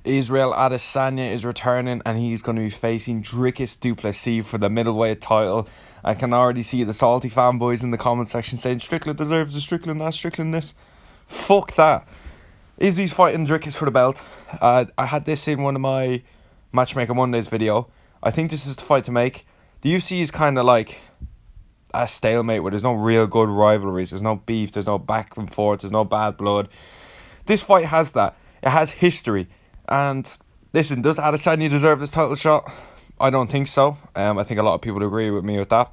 Israel Adesanya is returning and he's going to be facing Dricus du Plessis for the middleweight title. I can already see the salty fanboys in the comment section saying Strickland deserves a Strickland that, Strickland this. Fuck that. Izzy's fighting Dricus for the belt. I had this in one of my Matchmaker Mondays video. I think this is the fight to make. The UFC is kind of like a stalemate where there's no real good rivalries. There's no beef, there's no back and forth, there's no bad blood. This fight has that. It has history. And listen, does Adesanya deserve this title shot? I don't think so. I think a lot of people would agree with me with that.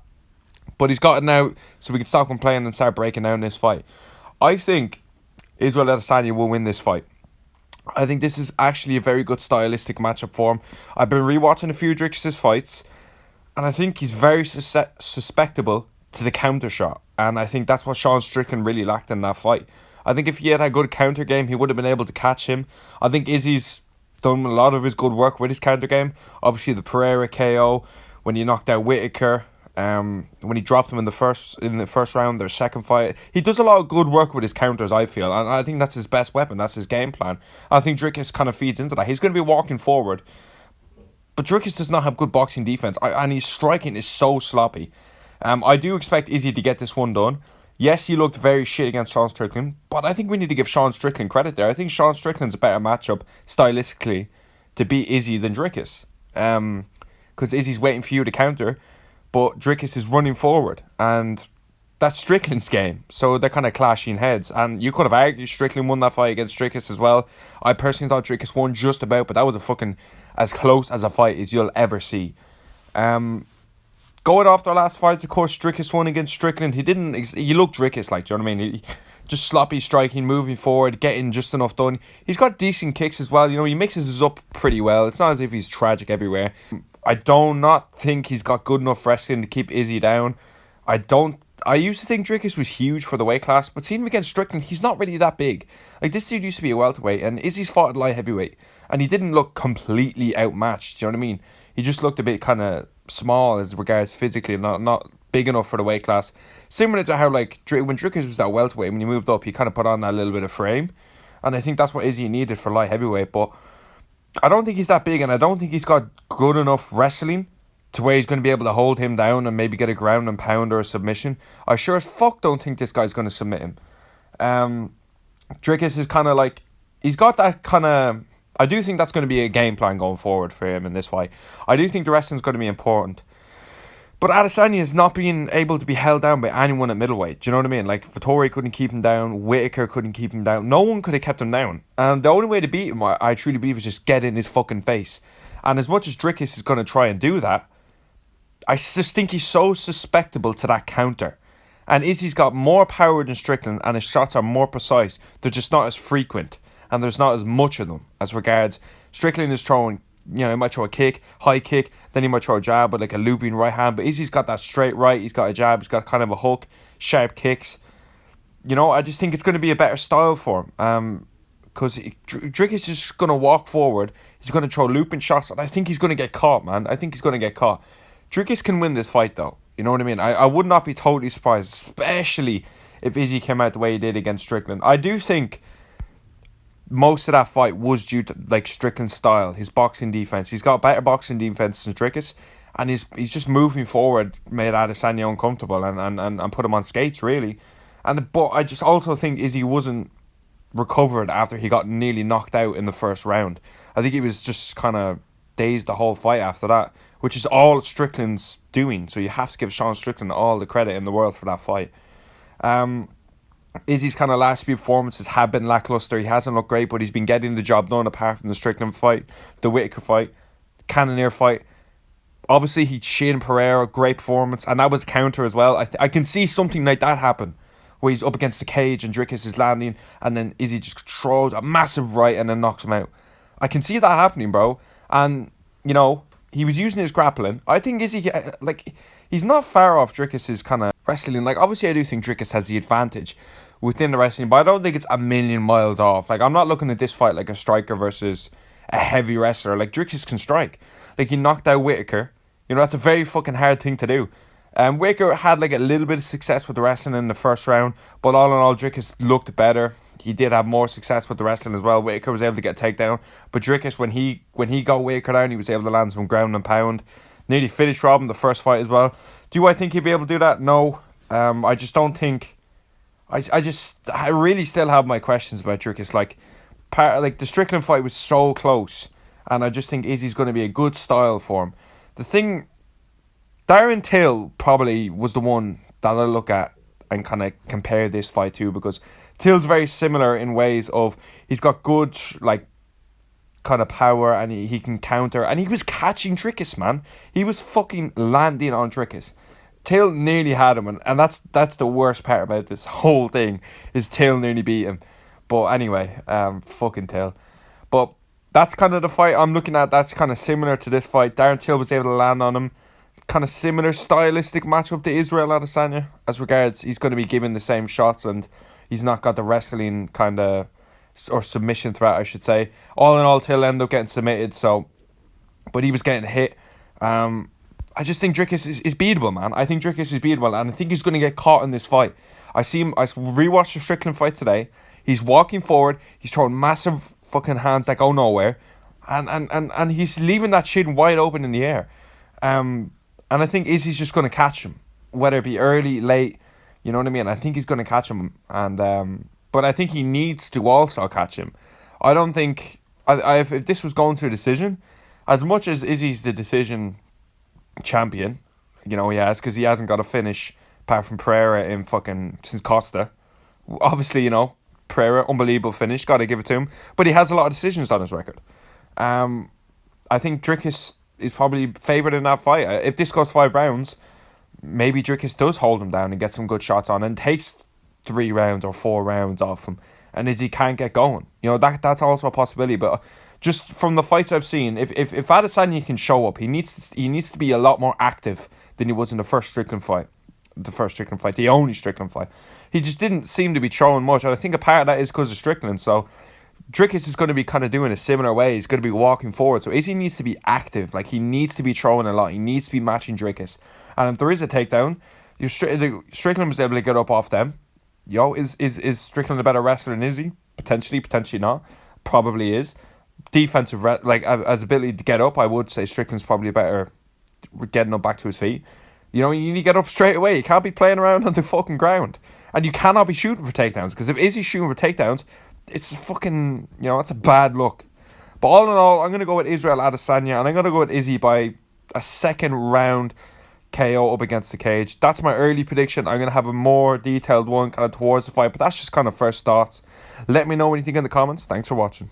But he's got it now, so we can stop complaining and start breaking down this fight. I think Israel Adesanya will win this fight. I think this is actually a very good stylistic matchup for him. I've been rewatching a few Dricus' fights, and I think he's very susceptible to the counter shot. And I think that's what Sean Strickland really lacked in that fight. I think if he had a good counter game, he would have been able to catch him. I think Izzy's done a lot of his good work with his counter game. Obviously, the Pereira KO, when he knocked out Whitaker, when he dropped him in the first round, their second fight. He does a lot of good work with his counters, I feel. And I think that's his best weapon. That's his game plan. I think Dricus kind of feeds into that. He's going to be walking forward. But Dricus does not have good boxing defense. And his striking is so sloppy. I do expect Izzy to get this one done. Yes, he looked very shit against Sean Strickland, but I think we need to give Sean Strickland credit there. I think Sean Strickland's a better matchup, stylistically, to beat Izzy than Dricus. Because Izzy's waiting for you to counter, but Dricus is running forward, and that's Strickland's game. So they're kind of clashing heads, and you could have argued Strickland won that fight against Dricus as well. I personally thought Dricus won just about, but that was a fucking as close as a fight as you'll ever see. Going off their last fights, of course, Dricus won against Strickland. He looked Dricus like, do you know what I mean? He, just sloppy striking, moving forward, getting just enough done. He's got decent kicks as well. You know, he mixes us up pretty well. It's not as if he's tragic everywhere. I do not think he's got good enough wrestling to keep Izzy down. I used to think Dricus was huge for the weight class, but seeing him against Strickland, he's not really that big. Like, this dude used to be a welterweight, and Izzy's fought at light heavyweight, and he didn't look completely outmatched, do you know what I mean? He just looked a bit kind of small as regards physically, not big enough for the weight class. Similar to how, like, when Dricus was that welterweight, when he moved up, he kind of put on that little bit of frame, and I think that's what Izzy needed for light heavyweight, but I don't think he's that big, and I don't think he's got good enough wrestling to where he's going to be able to hold him down and maybe get a ground and pound or a submission. I sure as fuck don't think this guy's going to submit him. Dricus is kind of like, he's got that kind of, I do think that's going to be a game plan going forward for him in this fight. I do think the wrestling's going to be important. But Adesanya is not being able to be held down by anyone at middleweight. Do you know what I mean? Like, Vettori couldn't keep him down. Whitaker couldn't keep him down. No one could have kept him down. And the only way to beat him, I truly believe, is just get in his fucking face. And as much as Dricus is going to try and do that, I just think he's so susceptible to that counter. And Izzy's got more power than Strickland, and his shots are more precise. They're just not as frequent, and there's not as much of them as regards Strickland is throwing. You know, he might throw a kick, high kick, then he might throw a jab with like a looping right hand. But Izzy's got that straight right, he's got a jab, he's got kind of a hook, sharp kicks. You know, I just think it's going to be a better style for him. Because Dricus is just going to walk forward, he's going to throw looping shots, and I think he's going to get caught, man. I think he's going to get caught. Dricus can win this fight, though. You know what I mean? I would not be totally surprised, especially if Izzy came out the way he did against Strickland. I do think most of that fight was due to, like, Strickland's style, his boxing defense. He's got better boxing defense than Dricus, and he's just moving forward, made Adesanya uncomfortable and put him on skates, really. But I just also think Izzy wasn't recovered after he got nearly knocked out in the first round. I think he was just kind of dazed the whole fight after that, which is all Strickland's doing. So you have to give Sean Strickland all the credit in the world for that fight. Izzy's kind of last few performances have been lackluster. He hasn't looked great, but he's been getting the job done apart from the Strickland fight, the Whitaker fight, the Cannonier fight. Obviously, he shinned Pereira, great performance, and that was a counter as well. I can see something like that happen, where he's up against the cage and Dricus is landing, and then Izzy just throws a massive right and then knocks him out. I can see that happening, bro. And, you know, he was using his grappling. I think Izzy, like, he's not far off Dricus's kind of wrestling. Like, obviously, I do think Dricus has the advantage within the wrestling, but I don't think it's a million miles off. Like, I'm not looking at this fight like a striker versus a heavy wrestler. Like, Dricus can strike. Like, he knocked out Whitaker. You know, that's a very fucking hard thing to do. Whitaker had like a little bit of success with the wrestling in the first round, but all in all, Dricus looked better. he did have more success with the wrestling as well. Whitaker was able to get a takedown, but Dricus, when he got Whitaker down, he was able to land some ground and pound. Nearly finished Robin the first fight as well. Do I think he'd be able to do that? No. I just don't think. I really still have my questions about Dricus. Like the Strickland fight was so close, and I just think Izzy's going to be a good style for him. The thing, Darren Till probably was the one that I look at and kind of compare this fight to, because Till's very similar in ways of he's got good like kind of power, and he can counter, and he was catching Dricus, man. He was fucking landing on Dricus. Till nearly had him, and that's the worst part about this whole thing, is Till nearly beat him. But anyway, fucking Till. But that's kind of the fight I'm looking at. That's kind of similar to this fight. Darren Till was able to land on him. Kind of similar stylistic matchup to Israel Adesanya, as regards he's going to be given the same shots, and he's not got the wrestling kind of, or submission threat, I should say. All in all, Till ended up getting submitted, but he was getting hit. I just think Dricus is beatable, man. I think Dricus is beatable, and I think he's going to get caught in this fight. I rewatched the Strickland fight today. He's walking forward. He's throwing massive fucking hands that go nowhere, and he's leaving that chin wide open in the air. And I think Izzy's just going to catch him, whether it be early, late. You know what I mean? I think he's going to catch him, and but I think he needs to also catch him. I don't think if this was going to a decision, as much as Izzy's the decision champion, he has, because he hasn't got a finish apart from Pereira in fucking since Costa. Obviously, Pereira, unbelievable finish, got to give it to him, but he has a lot of decisions on his record. I think Dricus is probably favoured in that fight. If this goes 5 rounds, maybe Dricus does hold him down and get some good shots on and takes 3 rounds or 4 rounds off him, and Izzy can't get going. That's also a possibility. But just from the fights I've seen, if Adesanya can show up, he needs to be a lot more active than he was in the first Strickland fight. The only Strickland fight. He just didn't seem to be throwing much, and I think a part of that is because of Strickland. So Dricus is going to be kind of doing a similar way. He's going to be walking forward. So Izzy needs to be active. Like, he needs to be throwing a lot. He needs to be matching Dricus. And if there is a takedown, Strickland was able to get up off them. Is Strickland a better wrestler than Izzy? Potentially not. Probably is. Defensive, as ability to get up, I would say Strickland's probably better getting up back to his feet. You need to get up straight away. You can't be playing around on the fucking ground. And you cannot be shooting for takedowns, because if Izzy's shooting for takedowns, it's fucking, it's a bad look. But all in all, I'm going to go with Israel Adesanya, and I'm going to go with Izzy by a second round KO up against the cage. That's my early prediction. I'm going to have a more detailed one kind of towards the fight, but that's just kind of first thoughts. Let me know what you think in the comments. Thanks for watching.